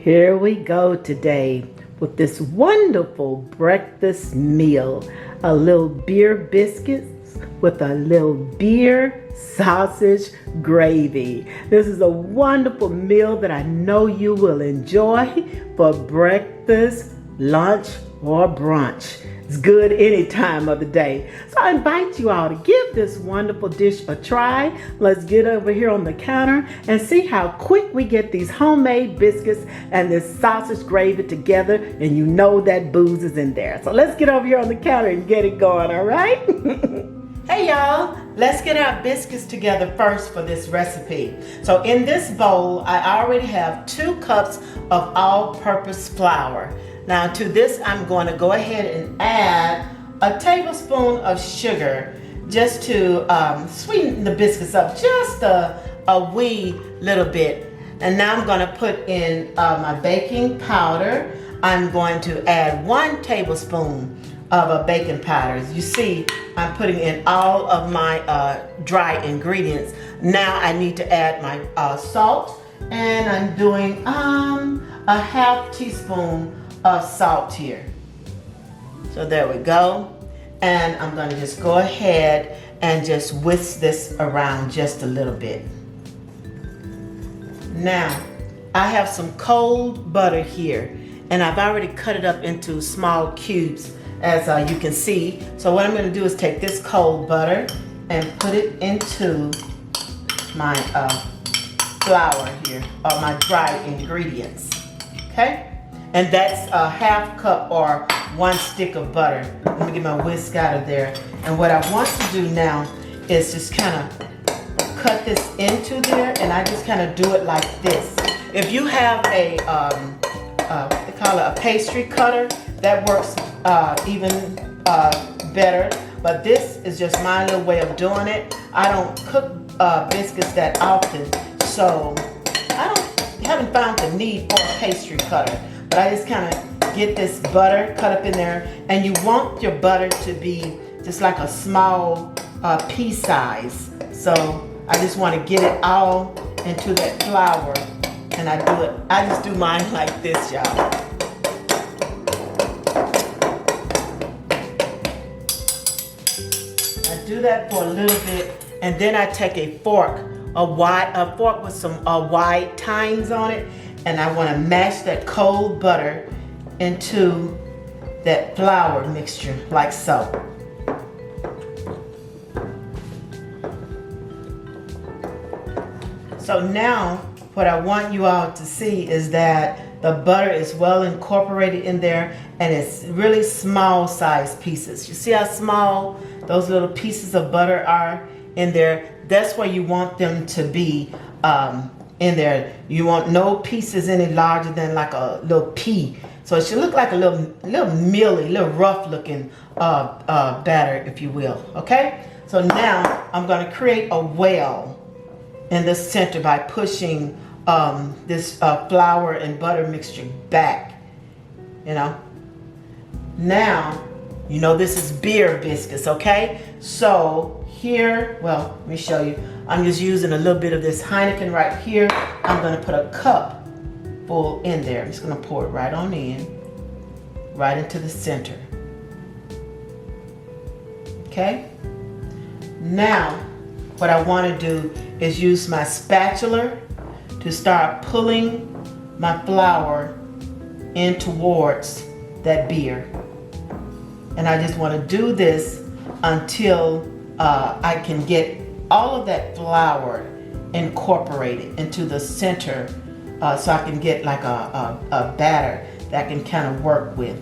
Here we go today with this wonderful breakfast meal. A little beer biscuits with a little beer sausage gravy. This is a wonderful meal that I know you will enjoy for breakfast, lunch, or brunch. It's good any time of the day. So I invite you all to give this wonderful dish a try. Let's get over here on the counter and see how quick we get these homemade biscuits and this sausage gravy together, and you know that booze is in there. So let's get over here on the counter and get it going, all right? Hey y'all, let's get our biscuits together first for this recipe. So in this bowl, I already have 2 cups of all-purpose flour. Now to this, I'm going to go ahead and add a tablespoon of sugar just to sweeten the biscuits up just a wee little bit. And now I'm going to put in my baking powder. I'm going to add 1 tablespoon of a baking powder. As you see, I'm putting in all of my dry ingredients. Now I need to add my salt, and I'm doing a half teaspoon of salt here. So there we go. And I'm going to just go ahead and just whisk this around just a little bit. Now, I have some cold butter here, and I've already cut it up into small cubes, as you can see. So what I'm going to do is take this cold butter and put it into my flour here, or my dry ingredients. Okay? And that's a half cup or 1 stick of butter. Let me get my whisk out of there. And what I want to do now is just kind of cut this into there, and I just kind of do it like this. If you have a, they call it a pastry cutter, that works even better. But this is just my little way of doing it. I don't cook biscuits that often, so I haven't found the need for a pastry cutter. But I just kind of get this butter cut up in there, and you want your butter to be just like a small pea size. So I just want to get it all into that flour, and I just do mine like this, y'all. I do that for a little bit, and then I take a fork with some wide tines on it, and I want to mash that cold butter into that flour mixture like so. So now what I want you all to see is that the butter is well incorporated in there, and it's really small sized pieces. You see how small those little pieces of butter are in there? That's where you want them to be in there. You want no pieces any larger than like a little pea. So it should look like a little mealy, little rough looking batter, if you will. Okay? So now I'm going to create a well in the center by pushing this flour and butter mixture back. You know? Now, you know this is beer biscuits, okay? So here, well, let me show you. I'm just using a little bit of this Heineken right here. I'm going to put a cup full in there. I'm just going to pour it right on in, right into the center. Okay? Now, what I want to do is use my spatula to start pulling my flour in towards that beer. And I just want to do this until I can get all of that flour incorporated into the center, so I can get like a batter that I can kind of work with.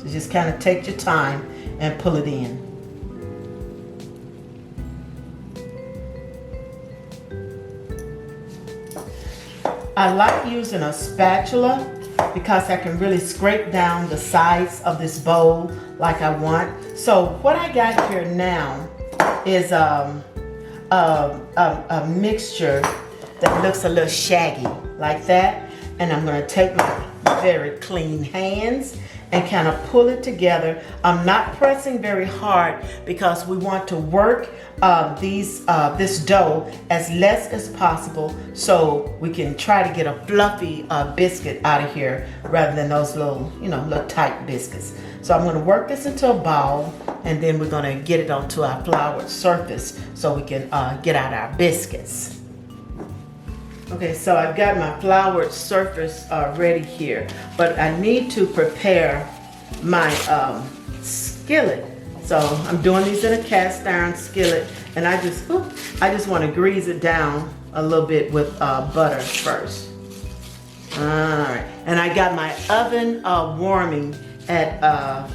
So just kind of take your time and pull it in. I like using a spatula because I can really scrape down the sides of this bowl like I want. So what I got here now is a mixture that looks a little shaggy like that, and I'm going to take my very clean hands and kind of pull it together. I'm not pressing very hard because we want to work this dough as less as possible so we can try to get a fluffy biscuit out of here rather than those little, little tight biscuits. So I'm going to work this into a ball, and then we're going to get it onto our floured surface so we can get out our biscuits. Okay, so I've got my floured surface ready here, but I need to prepare my skillet. So I'm doing these in a cast iron skillet, and I just want to grease it down a little bit with butter first. All right, and I got my oven warming at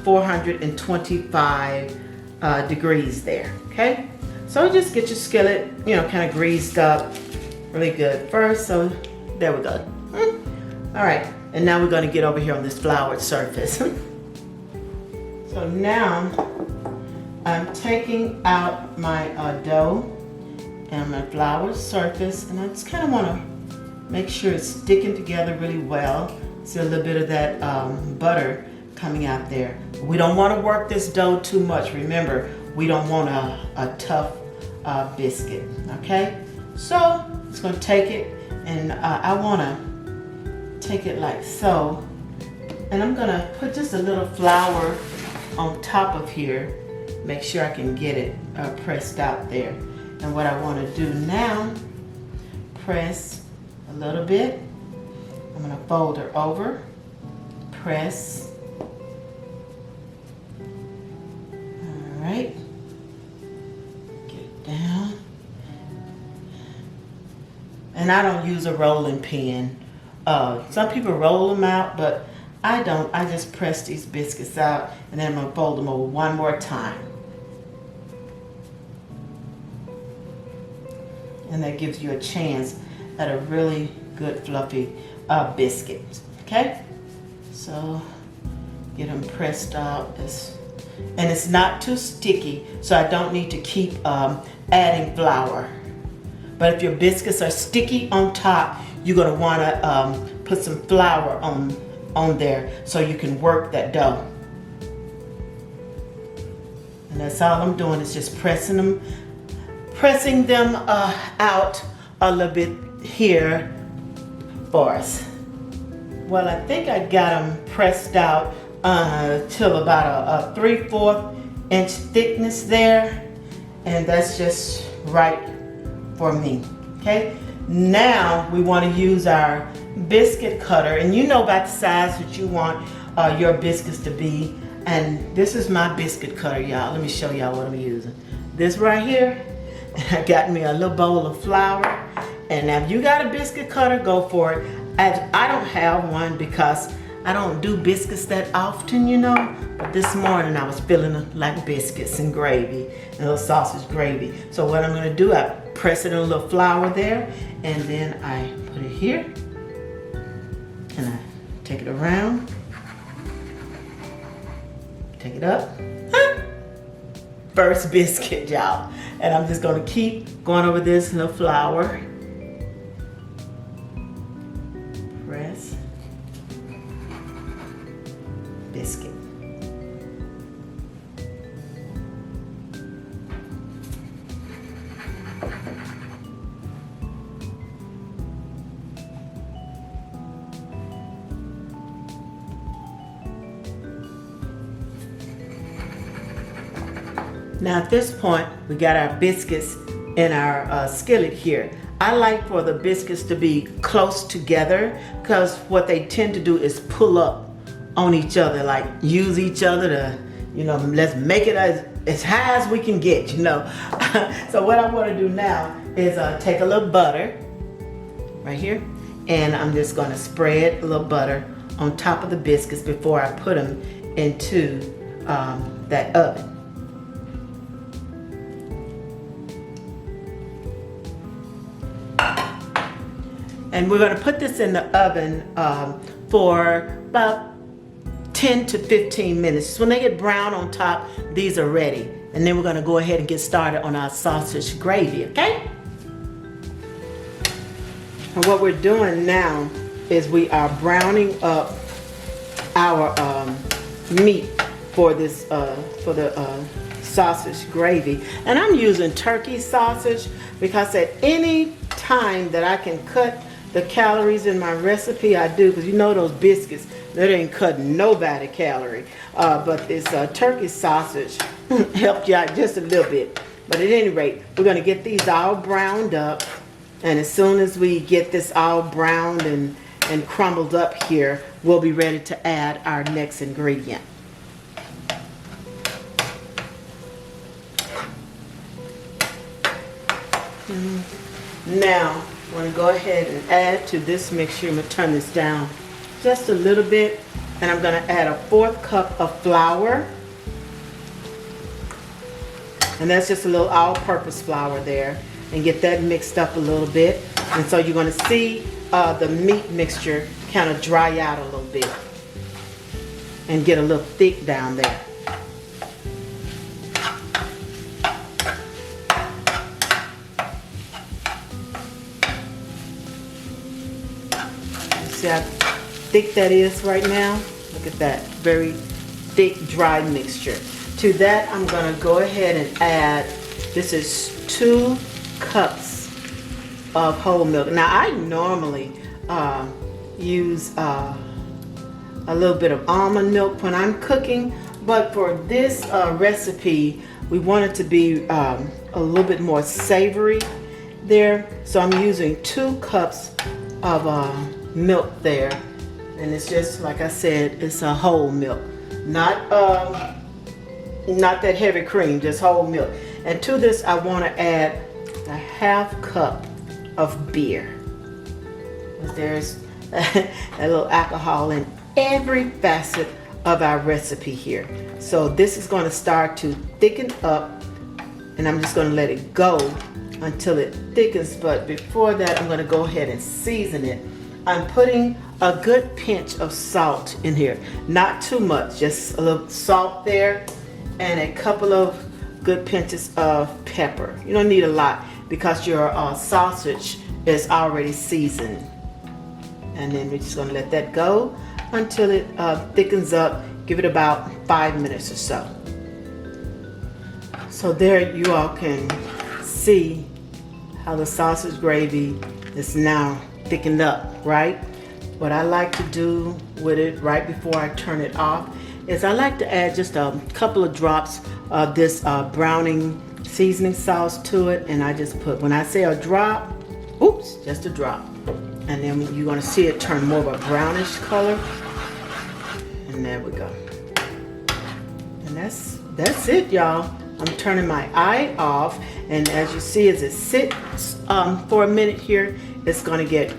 425 degrees there. Okay, so just get your skillet, kind of greased up really good first. So there we go. All right, and now we're going to get over here on this floured surface. So now I'm taking out my dough and my floured surface, and I just kind of want to make sure it's sticking together really well. See a little bit of that butter coming out there. We don't want to work this dough too much. Remember, we don't want a tough biscuit, okay? So I'm just going to take it, and I want to take it like so, and I'm going to put just a little flour on top of here. Make sure I can get it pressed out there. And what I want to do now, press a little bit. I'm going to fold her over, press. All right, get it down. And I don't use a rolling pin. Some people roll them out, but I don't. I just press these biscuits out, and then I'm going to fold them over one more time. And that gives you a chance at a really good fluffy biscuit. Okay? So get them pressed out. And it's not too sticky, so I don't need to keep adding flour. But if your biscuits are sticky on top, you're going to want to put some flour on there so you can work that dough. And that's all I'm doing, is just pressing them out a little bit here for us. Well, I think I got them pressed out till about a 3/4 inch thickness there, and that's just right for me. Okay, now we want to use our biscuit cutter, and you know about the size that you want your biscuits to be. And this is my biscuit cutter, y'all. Let me show y'all what I'm using. This right here, I got me a little bowl of flour. And now if you got a biscuit cutter, go for it. I don't have one because I don't do biscuits that often, but this morning I was feeling like biscuits and gravy, and a little sausage gravy. So what I'm gonna do, I press it in a little flour there, and then I put it here, and I take it around, take it up. First biscuit, y'all. And I'm just gonna keep going over this little flour. Press. Biscuit. Now at this point, we got our biscuits in our skillet here. I like for the biscuits to be close together, because what they tend to do is pull up on each other, like use each other to, let's make it as high as we can get, So what I'm going to do now is take a little butter right here, and I'm just going to spread a little butter on top of the biscuits before I put them into that oven. And we're going to put this in the oven for about 10 to 15 minutes. When they get brown on top, these are ready. And then we're going to go ahead and get started on our sausage gravy, okay? And what we're doing now is we are browning up our meat for this for the sausage gravy. And I'm using turkey sausage because at any time that I can cut the calories in my recipe, I do, because you know those biscuits, that ain't cutting nobody calorie. But this turkey sausage helped you out just a little bit. But at any rate, we're going to get these all browned up. And as soon as we get this all browned and crumbled up here, we'll be ready to add our next ingredient. Now, I'm going to go ahead and add to this mixture. I'm going to turn this down just a little bit. And I'm going to add a 1/4 cup of flour. And that's just a little all-purpose flour there. And get that mixed up a little bit. And so you're going to see the meat mixture kind of dry out a little bit. And get a little thick down there. See how thick that is right now? Look at that, very thick, dry mixture. To that, I'm gonna go ahead and add, this is 2 cups of whole milk. Now, I normally use a little bit of almond milk when I'm cooking, but for this recipe, we want it to be a little bit more savory there. So I'm using 2 cups of milk there, and it's just like I said, it's a whole milk, not that heavy cream, just whole milk. And to this, I want to add a 1/2 cup of beer. There's a little alcohol in every facet of our recipe here. So this is going to start to thicken up, and I'm just going to let it go until it thickens. But before that, I'm going to go ahead and season it. I'm putting a good pinch of salt in here. Not too much, just a little salt there, and a couple of good pinches of pepper. You don't need a lot because your sausage is already seasoned. And then we're just going to let that go until it thickens up. Give it about 5 minutes or so. So there you all can see how the sausage gravy is now thickened up, right? What I like to do with it right before I turn it off is I like to add just a couple of drops of this browning seasoning sauce to it. And I just put, when I say a drop, oops, just a drop. And then you're going to see it turn more of a brownish color. And there we go. And that's it, y'all. I'm turning my eye off. And as you see, as it sits for a minute here, it's going to get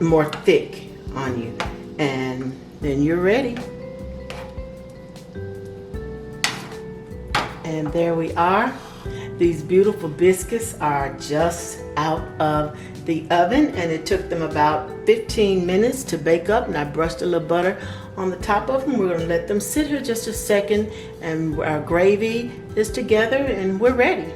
more thick on you. And then you're ready. And there we are. These beautiful biscuits are just out of the oven, and it took them about 15 minutes to bake up, and I brushed a little butter on the top of them. We're going to let them sit here just a second, and our gravy is together, and we're ready.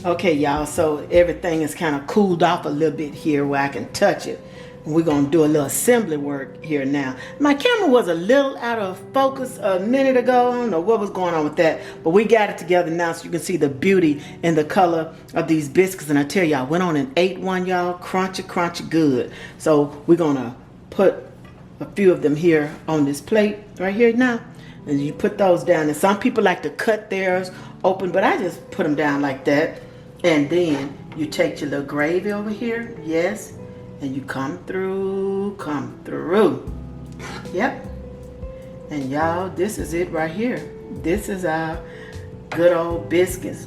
Okay, y'all, so everything is kind of cooled off a little bit here where I can touch it. We're going to do a little assembly work here now. My camera was a little out of focus a minute ago. I don't know what was going on with that, but we got it together now so you can see the beauty and the color of these biscuits. And I tell you, I went on and ate one, y'all. Crunchy, crunchy good. So we're going to put a few of them here on this plate right here now. And you put those down. And some people like to cut theirs open, but I just put them down like that. And then you take your little gravy over here. Yes. And you come through. Yep. And y'all, this is it right here. This is our good old biscuits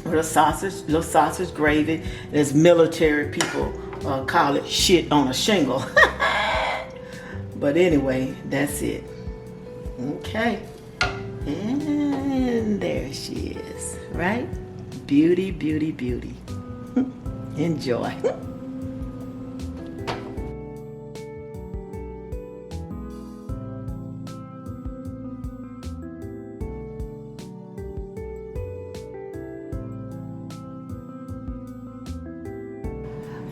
with a little sausage gravy. As military people call it, shit on a shingle. But anyway, that's it. Okay. And there she is, right? Beauty, beauty, beauty. Enjoy.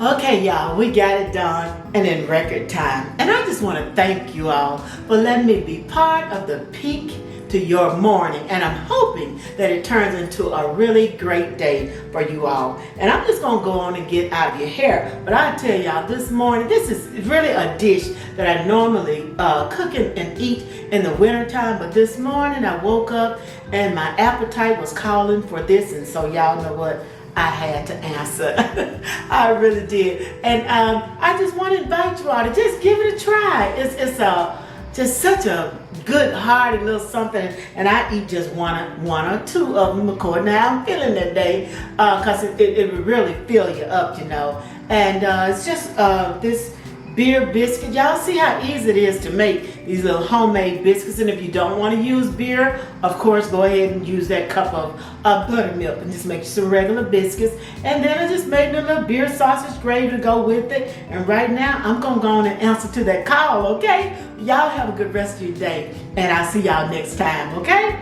Okay, y'all, we got it done and in record time. And I just want to thank you all for letting me be part of the peak to your morning. And I'm hoping that it turns into a really great day for you all. And I'm just going to go on and get out of your hair. But I tell y'all, this morning, this is really a dish that I normally cook and eat in the wintertime. But this morning, I woke up and my appetite was calling for this. And so y'all know what? I had to answer. I really did. And I just want to invite you all to just give it a try. It's just such a good hearty little something. And I eat just one or two of them according to how I'm feeling that day. Because it will really fill you up, you know. And it's just this beer biscuit. Y'all see how easy it is to make these little homemade biscuits. And if you don't want to use beer, of course, go ahead and use that cup of buttermilk and just make some regular biscuits. And then I just made a little beer sausage gravy to go with it. And right now, I'm going to go on and answer to that call, okay? Y'all have a good rest of your day. And I'll see y'all next time, okay?